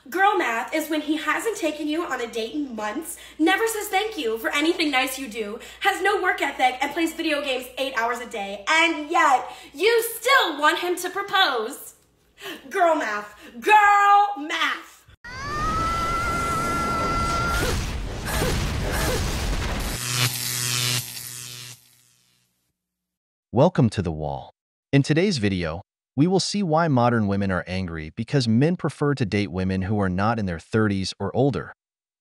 Girl math is when he hasn't taken you on a date in months, never says thank you for anything nice you do, has no work ethic, and plays video games 8 hours a day, and yet you still want him to propose. Girl math. Girl math. Welcome to The Wall. In today's video, we will see why modern women are angry because men prefer to date women who are not in their 30s or older.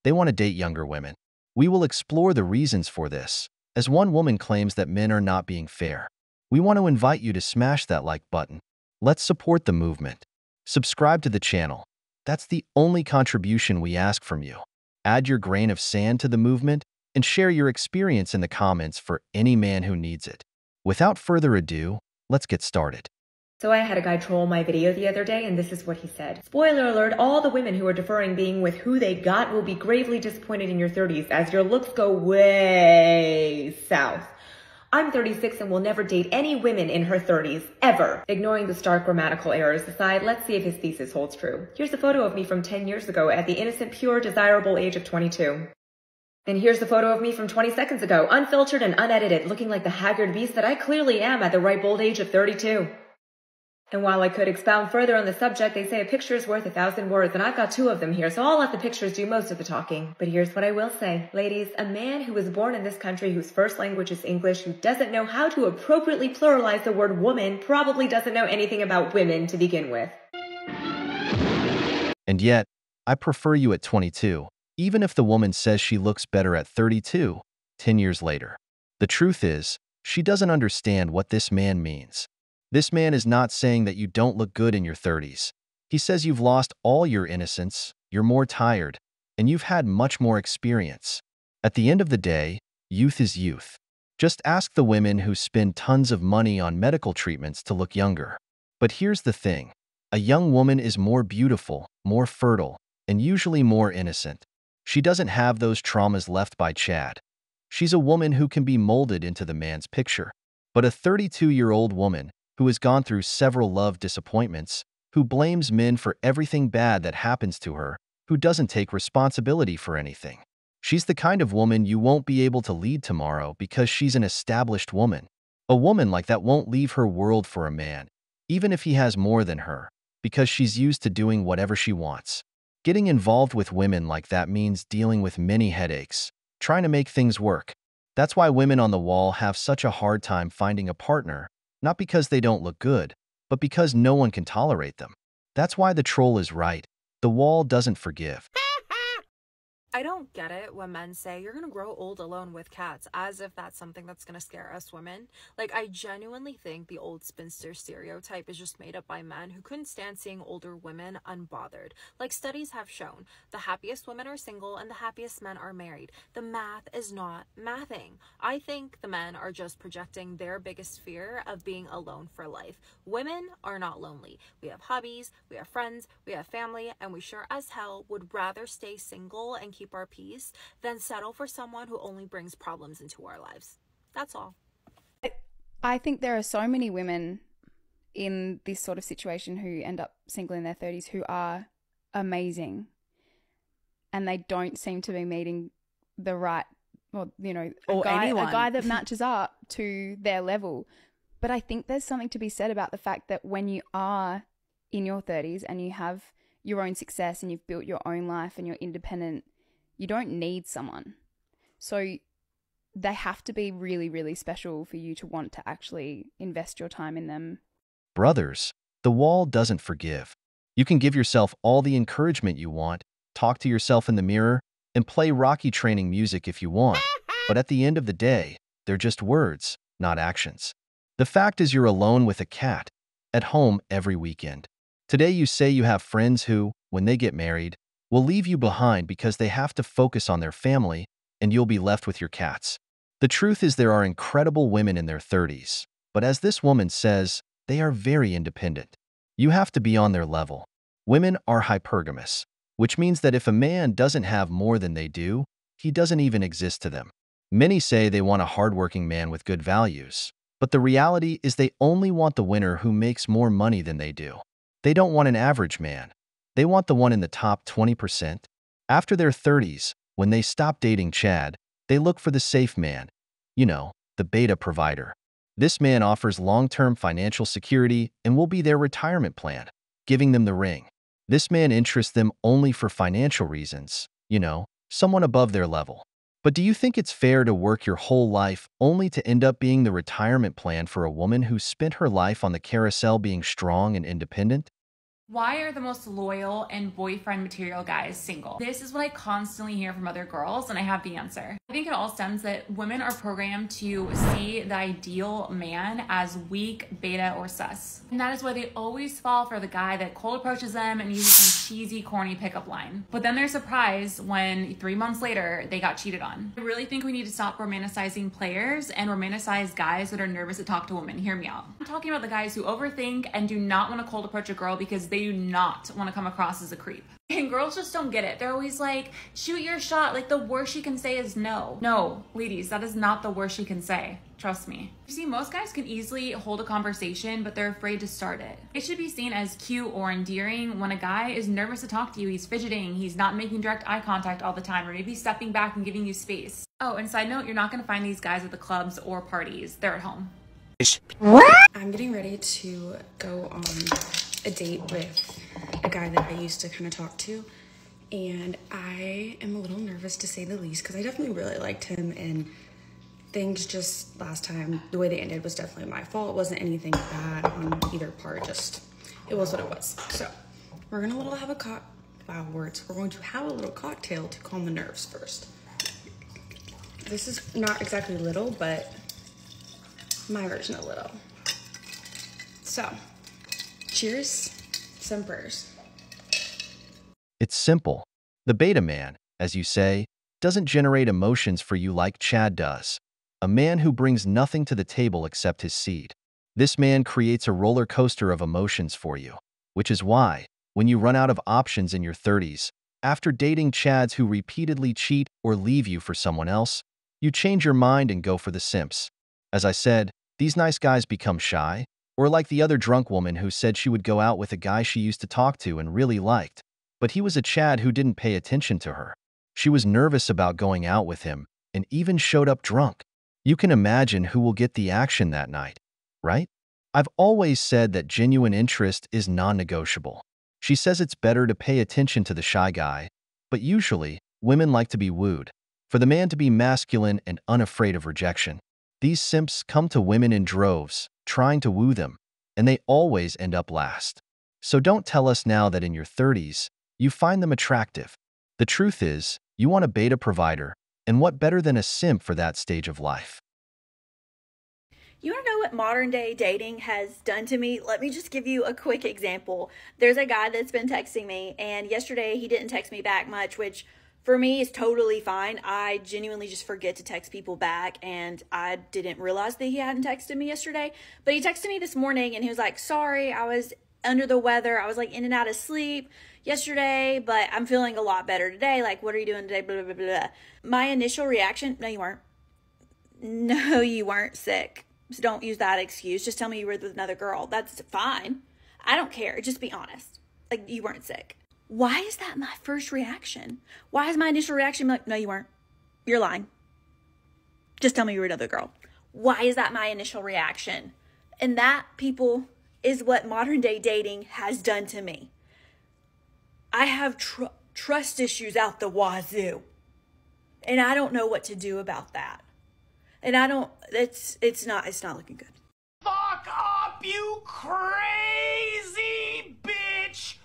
They want to date younger women. We will explore the reasons for this, as one woman claims that men are not being fair. We want to invite you to smash that like button. Let's support the movement. Subscribe to the channel. That's the only contribution we ask from you. Add your grain of sand to the movement and share your experience in the comments for any man who needs it. Without further ado, let's get started. So I had a guy troll my video the other day, and this is what he said. Spoiler alert, all the women who are deferring being with who they got will be gravely disappointed in your 30s as your looks go way south. I'm 36 and will never date any women in her 30s, ever. Ignoring the stark grammatical errors aside, let's see if his thesis holds true. Here's a photo of me from 10 years ago at the innocent, pure, desirable age of 22. And here's the photo of me from 20 seconds ago, unfiltered and unedited, looking like the haggard beast that I clearly am at the ripe old age of 32. And while I could expound further on the subject, they say a picture is worth 1,000 words, and I've got 2 of them here, so I'll let the pictures do most of the talking. But here's what I will say. Ladies, a man who was born in this country whose first language is English, who doesn't know how to appropriately pluralize the word woman, probably doesn't know anything about women to begin with. And yet, I prefer you at 22, even if the woman says she looks better at 32, 10 years later. The truth is, she doesn't understand what this man means. This man is not saying that you don't look good in your 30s. He says you've lost all your innocence, you're more tired, and you've had much more experience. At the end of the day, youth is youth. Just ask the women who spend tons of money on medical treatments to look younger. But here's the thing. A young woman is more beautiful, more fertile, and usually more innocent. She doesn't have those traumas left by Chad. She's a woman who can be molded into the man's picture. But a 32-year-old woman who has gone through several love disappointments, who blames men for everything bad that happens to her, who doesn't take responsibility for anything. She's the kind of woman you won't be able to lead tomorrow because she's an established woman. A woman like that won't leave her world for a man, even if he has more than her, because she's used to doing whatever she wants. Getting involved with women like that means dealing with many headaches, trying to make things work. That's why women on the wall have such a hard time finding a partner, not because they don't look good, but because no one can tolerate them. That's why the troll is right. The wall doesn't forgive. I don't get it when men say you're gonna grow old alone with cats, as if that's something that's gonna scare us women. Like, I genuinely think the old spinster stereotype is just made up by men who couldn't stand seeing older women unbothered. Like, studies have shown, the happiest women are single and the happiest men are married. The math is not mathing. I think the men are just projecting their biggest fear of being alone for life. Women are not lonely. We have hobbies, we have friends, we have family, and we sure as hell would rather stay single and keep our peace than settle for someone who only brings problems into our lives. That's all. I think there are so many women in this sort of situation who end up single in their 30s who are amazing, and they don't seem to be meeting the right, well, you know, a guy that matches up to their level. But I think there's something to be said about the fact that when you are in your 30s and you have your own success and you've built your own life and you're independent, you don't need someone. So they have to be really, really special for you to want to actually invest your time in them. Brothers, the wall doesn't forgive. You can give yourself all the encouragement you want, talk to yourself in the mirror, and play Rocky training music if you want. But at the end of the day, they're just words, not actions. The fact is you're alone with a cat, at home every weekend. Today you say you have friends who, when they get married, will leave you behind because they have to focus on their family, and you'll be left with your cats. The truth is there are incredible women in their 30s, but as this woman says, they are very independent. You have to be on their level. Women are hypergamous, which means that if a man doesn't have more than they do, he doesn't even exist to them. Many say they want a hardworking man with good values, but the reality is they only want the winner who makes more money than they do. They don't want an average man. They want the one in the top 20%. After their 30s, when they stop dating Chad, they look for the safe man. You know, the beta provider. This man offers long-term financial security and will be their retirement plan, giving them the ring. This man interests them only for financial reasons, you know, someone above their level. But do you think it's fair to work your whole life only to end up being the retirement plan for a woman who spent her life on the carousel being strong and independent? Why are the most loyal and boyfriend material guys single? This is what I constantly hear from other girls, and I have the answer. I think it all stems that women are programmed to see the ideal man as weak, beta, or sus. And that is why they always fall for the guy that cold approaches them and uses some cheesy, corny pickup line. But then they're surprised when 3 months later they got cheated on. I really think we need to stop romanticizing players and romanticize guys that are nervous to talk to women. Hear me out. I'm talking about the guys who overthink and do not want to cold approach a girl because they do not want to come across as a creep. And girls just don't get it. They're always like, shoot your shot. Like, the worst she can say is no. No, ladies, that is not the worst she can say. Trust me. You see, most guys can easily hold a conversation, but they're afraid to start it. It should be seen as cute or endearing when a guy is nervous to talk to you. He's fidgeting. He's not making direct eye contact all the time, or maybe stepping back and giving you space. Oh, and side note, you're not going to find these guys at the clubs or parties. They're at home. I'm getting ready to go on a date with a guy that I used to kind of talk to, and I am a little nervous to say the least because I definitely really liked him, and things just last time, the way they ended was definitely my fault. It wasn't anything bad on either part, just it was what it was. So we're gonna We're going to have a little cocktail to calm the nerves first. This is not exactly little, but my version of little. So cheers, some prayers. It's simple. The beta man, as you say, doesn't generate emotions for you like Chad does. A man who brings nothing to the table except his seed. This man creates a roller coaster of emotions for you, which is why, when you run out of options in your 30s, after dating Chads who repeatedly cheat or leave you for someone else, you change your mind and go for the simps. As I said, these nice guys become shy, or like the other drunk woman who said she would go out with a guy she used to talk to and really liked, but he was a Chad who didn't pay attention to her. She was nervous about going out with him and even showed up drunk. You can imagine who will get the action that night, right? I've always said that genuine interest is non-negotiable. She says it's better to pay attention to the shy guy, but usually, women like to be wooed. For the man to be masculine and unafraid of rejection. These simps come to women in droves, trying to woo them, and they always end up last. So don't tell us now that in your 30s, you find them attractive. The truth is, you want a beta provider, and what better than a simp for that stage of life? You want to know what modern day dating has done to me? Let me just give you a quick example. There's a guy that's been texting me, and yesterday he didn't text me back much, which for me is totally fine. I genuinely just forget to text people back, and I didn't realize that he hadn't texted me yesterday. But he texted me this morning, and he was like, sorry, I was under the weather. I was like in and out of sleep yesterday, but I'm feeling a lot better today. Like, what are you doing today? Blah, blah, blah, blah. My initial reaction, no, you weren't. No, you weren't sick. So don't use that excuse. Just tell me you were with another girl. That's fine. I don't care. Just be honest. Like, you weren't sick. Why is that my first reaction? Why is my initial reaction like, no, you weren't. You're lying. Just tell me you were another girl. Why is that my initial reaction? And that, people, is what modern day dating has done to me. I have trust issues out the wazoo. And I don't know what to do about that. And I don't, it's not looking good. Fuck up, you crazy bitch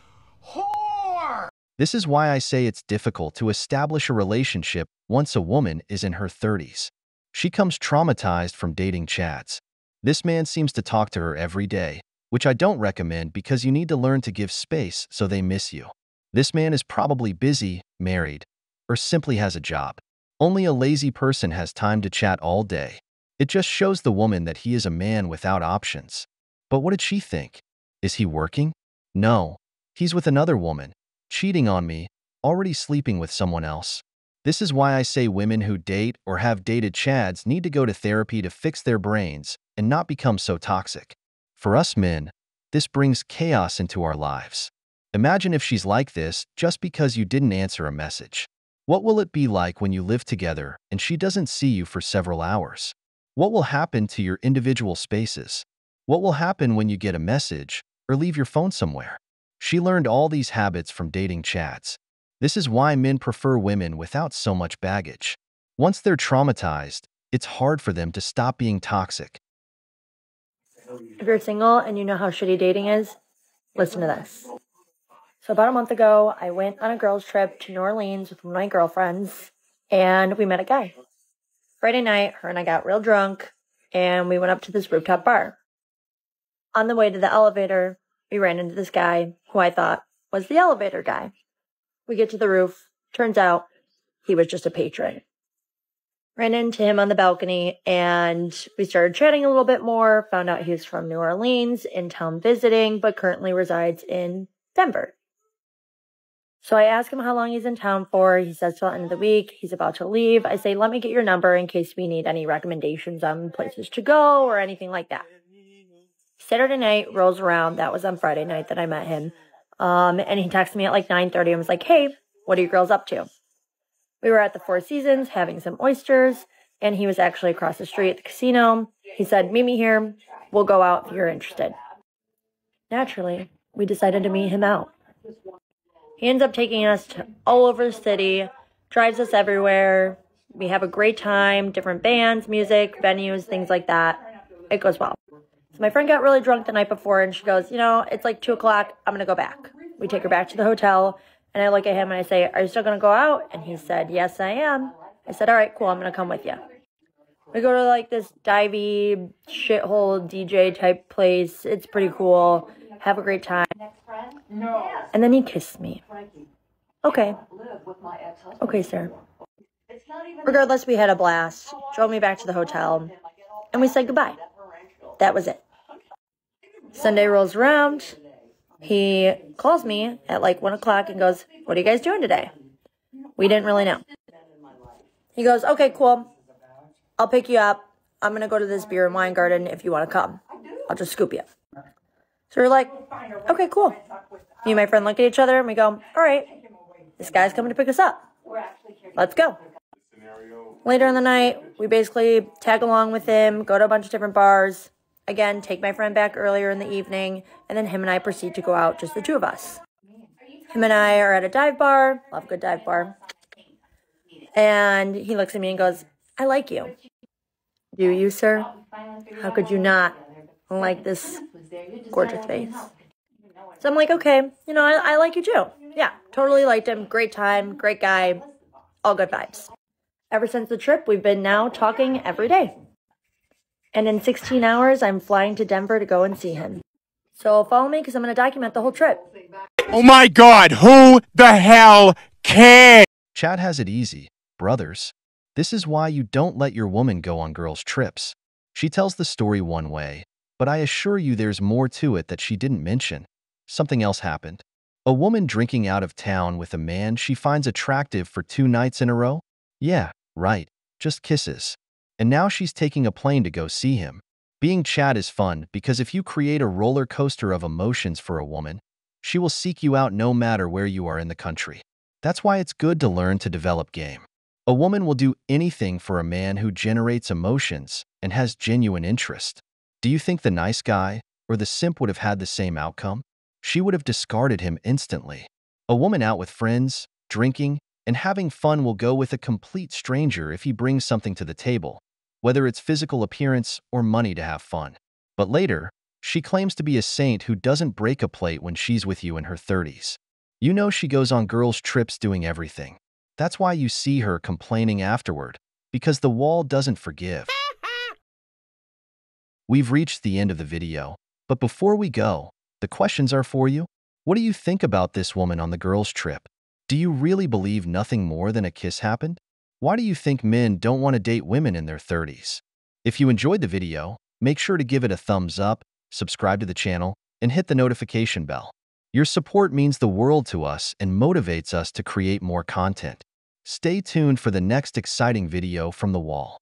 whore! This is why I say it's difficult to establish a relationship once a woman is in her 30s. She comes traumatized from dating Chads. This man seems to talk to her every day, which I don't recommend because you need to learn to give space so they miss you. This man is probably busy, married, or simply has a job. Only a lazy person has time to chat all day. It just shows the woman that he is a man without options. But what did she think? Is he working? No. He's with another woman, cheating on me, already sleeping with someone else. This is why I say women who date or have dated Chads need to go to therapy to fix their brains and not become so toxic. For us men, this brings chaos into our lives. Imagine if she's like this just because you didn't answer a message. What will it be like when you live together and she doesn't see you for several hours? What will happen to your individual spaces? What will happen when you get a message or leave your phone somewhere? She learned all these habits from dating chats. This is why men prefer women without so much baggage. Once they're traumatized, it's hard for them to stop being toxic. If you're single and you know how shitty dating is, listen to this. So about a month ago, I went on a girls' trip to New Orleans with one of my girlfriends, and we met a guy. Friday night, her and I got real drunk, and we went up to this rooftop bar. On the way to the elevator, we ran into this guy who I thought was the elevator guy. We get to the roof. Turns out he was just a patron. Ran into him on the balcony, and we started chatting a little bit more. Found out he was from New Orleans, in town visiting, but currently resides in Denver. So I ask him how long he's in town for. He says till the end of the week. He's about to leave. I say, let me get your number in case we need any recommendations on places to go or anything like that. Saturday night rolls around. That was on Friday night that I met him. And he texted me at like 9:30 and was like, hey, what are you girls up to? We were at the Four Seasons having some oysters, and he was actually across the street at the casino. He said, meet me here. We'll go out if you're interested. Naturally, we decided to meet him out. He ends up taking us to all over the city, drives us everywhere. We have a great time, different bands, music, venues, things like that. It goes well. So my friend got really drunk the night before, and she goes, it's like 2 o'clock. I'm going to go back. We take her back to the hotel, and I look at him and I say, are you still going to go out? And he said, yes, I am. I said, all right, cool. I'm going to come with you. We go to like this divey shithole DJ type place. It's pretty cool. Have a great time. And then he kissed me. Okay. Okay, sir. Regardless, we had a blast. Drove me back to the hotel. And we said goodbye. That was it. Sunday rolls around. He calls me at like 1 o'clock and goes, what are you guys doing today? We didn't really know. He goes, okay, cool. I'll pick you up. I'm going to go to this beer and wine garden if you want to come. I'll just scoop you. So we're like, okay, cool. Me and my friend look at each other and we go, all right, this guy's coming to pick us up. Let's go. Later in the night, we basically tag along with him, go to a bunch of different bars. Again, take my friend back earlier in the evening, and then him and I proceed to go out, just the two of us. Him and I are at a dive bar. Love a good dive bar. And he looks at me and goes, I like you. Do you, sir? How could you not like this gorgeous face? So I'm like, okay, I like you too. Yeah, totally liked him. Great time, great guy, all good vibes. Ever since the trip, we've been now talking every day. And in 16 hours, I'm flying to Denver to go and see him. So follow me because I'm going to document the whole trip. Oh my God, who the hell cares? Chad has it easy, brothers. This is why you don't let your woman go on girls' trips. She tells the story one way, but I assure you there's more to it that she didn't mention. Something else happened. A woman drinking out of town with a man she finds attractive for 2 nights in a row? Yeah, right, just kisses. And now she's taking a plane to go see him. Being Chad is fun because if you create a roller coaster of emotions for a woman, she will seek you out no matter where you are in the country. That's why it's good to learn to develop game. A woman will do anything for a man who generates emotions and has genuine interest. Do you think the nice guy or the simp would have had the same outcome? She would have discarded him instantly. A woman out with friends, drinking, and having fun will go with a complete stranger if he brings something to the table, whether it's physical appearance or money to have fun. But later, she claims to be a saint who doesn't break a plate when she's with you in her 30s. You know she goes on girls' trips doing everything. That's why you see her complaining afterward, because the wall doesn't forgive. We've reached the end of the video, but before we go, the questions are for you. What do you think about this woman on the girls' trip? Do you really believe nothing more than a kiss happened? Why do you think men don't want to date women in their 30s? If you enjoyed the video, make sure to give it a thumbs up, subscribe to the channel, and hit the notification bell. Your support means the world to us and motivates us to create more content. Stay tuned for the next exciting video from the wall.